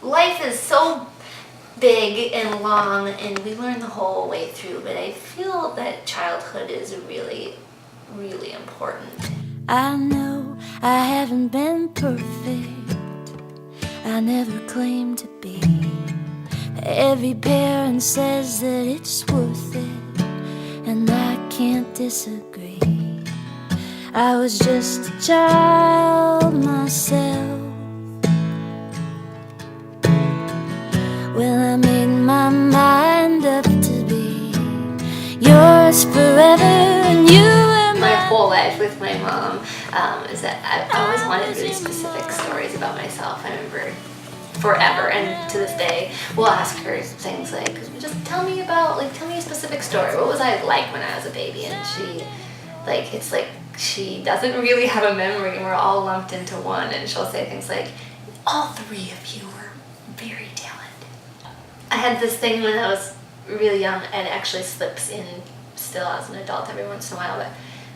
life is so big and long, and we learn the whole way through, but I feel that childhood is really, really important. I know I haven't been perfect, I never claimed to be. Every parent says that it's worth it, and I can't disagree. I was just a child myself when I made my mind up to be yours forever, and you were my whole life with my mom is that I always wanted really specific stories about myself. I remember forever, and to this day we'll ask her things like, just tell me a specific story. What was I like when I was a baby? And she, like, it's like she doesn't really have a memory, and we're all lumped into one, and she'll say things like, all three of you were very talented. I had this thing when I was really young, and it actually slips in still as an adult every once in a while, but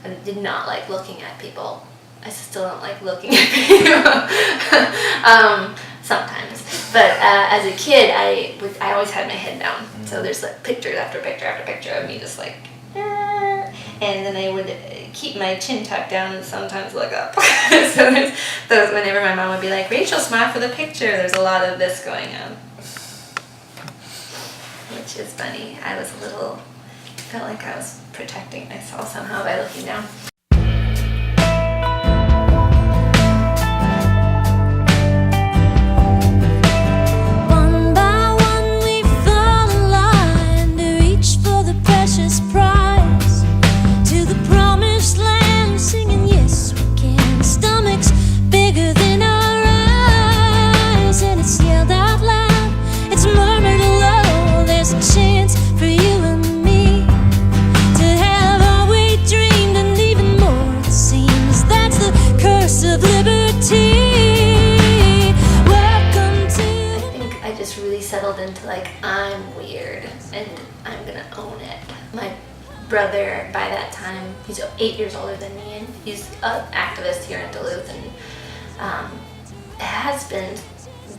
I did not like looking at people. I still don't like looking at people. Sometimes. But as a kid, I always had my head down. So there's like picture after picture after picture of me just like, and then I would keep my chin tucked down and sometimes look up. So there's those, whenever my mom would be like, Rachel, smile for the picture, there's a lot of this going on. Which is funny. Felt like I was protecting myself somehow by looking down. Settled into like, I'm weird and I'm gonna own it. My brother, by that time, he's 8 years older than me, and he's an activist here in Duluth, and has been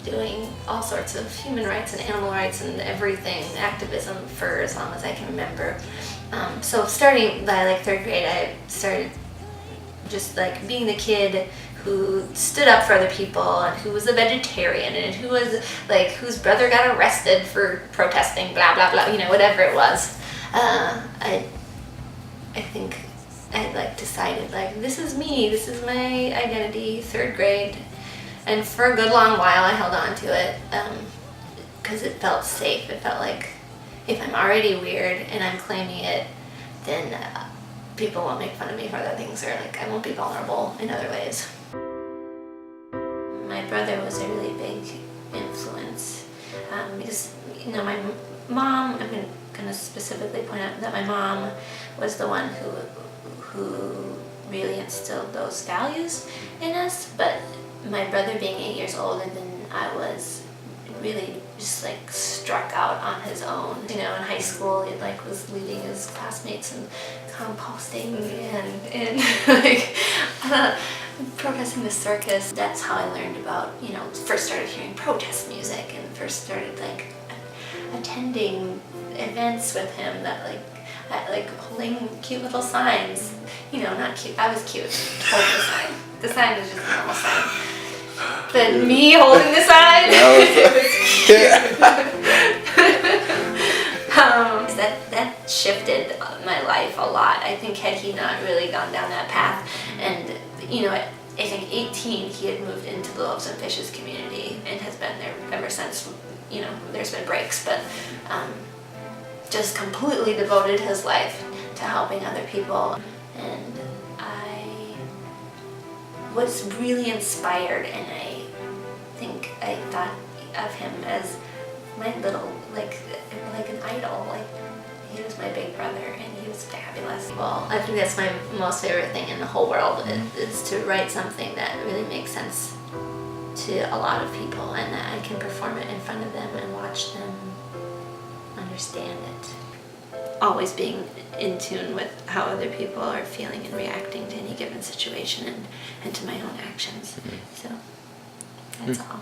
doing all sorts of human rights and animal rights and everything, activism, for as long as I can remember. So starting by like 3rd grade, I started just like being the kid who stood up for other people, and who was a vegetarian, and who was like, whose brother got arrested for protesting, blah blah blah, you know, whatever it was. I think I like decided like, this is me, this is my identity. 3rd grade, and for a good long while I held on to it because it felt safe. It felt like, if I'm already weird and I'm claiming it, then people won't make fun of me for other things, or like I won't be vulnerable in other ways. My brother was a really big influence because, you know, my mom, I'm going to specifically point out that my mom was the one who really instilled those values in us, but my brother being 8 years older than I was, really just like struck out on his own. You know, in high school, he like was leading his classmates in composting and like protesting the circus. That's how I learned about, you know, first started hearing protest music, and first started like attending events with him that like holding cute little signs. You know, not cute, I was cute holding the sign. The sign was just a normal sign. But me holding the sign, that shifted my life a lot. I think had he not really gone down that path, and you know, I think 18 he had moved into the Loaves and Fishes community and has been there ever since. You know, there's been breaks, but just completely devoted his life to helping other people, and I was really inspired, and I think I thought of him as my little, like an idol. Like, he was my big brother, and he was fabulous. Well, I think that's my most favorite thing in the whole world, is to write something that really makes sense to a lot of people, and that I can perform it in front of them and watch them understand it. Always being in tune with how other people are feeling and reacting to any given situation, and to my own actions. So that's all.